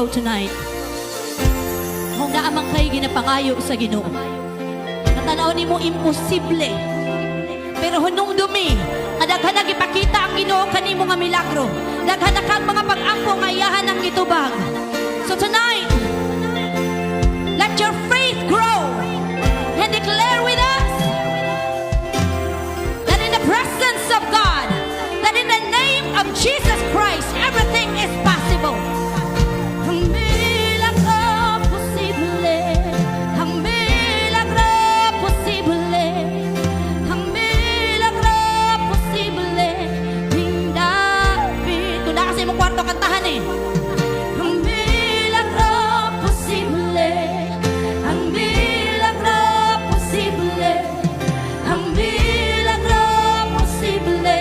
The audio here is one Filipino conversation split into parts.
go tonight. Kung naamang kayo ginapangayo sa Ginoo, natanaw ni mo imposible. Pero hunong dumi, daghan na gipakita ang Ginoo kanimo nga milagro. Daghan na kang mga pag-ampo nga iyahan ang gitubag. So tonight, let your faith grow and declare with us that in the presence of God, that in the name of Jesus Christ, everything is possible. Ang milagro posible, ang milagro posible, ang milagro posible. Hindi, ito na kasi mong kwarto kantahan eh. Ang milagro posible, ang milagro posible, ang milagro posible.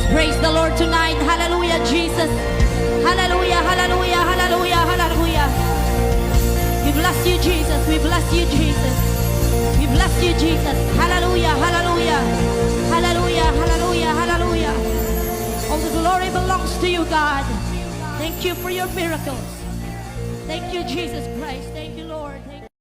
Praise the Lord tonight. Hallelujah, Jesus. Hallelujah, hallelujah, hallelujah, hallelujah. We bless you, Jesus. We bless you, Jesus. We bless you, Jesus. Hallelujah, hallelujah, hallelujah, hallelujah, hallelujah. All the glory belongs to you, God. Thank you for your miracles. Thank you, Jesus.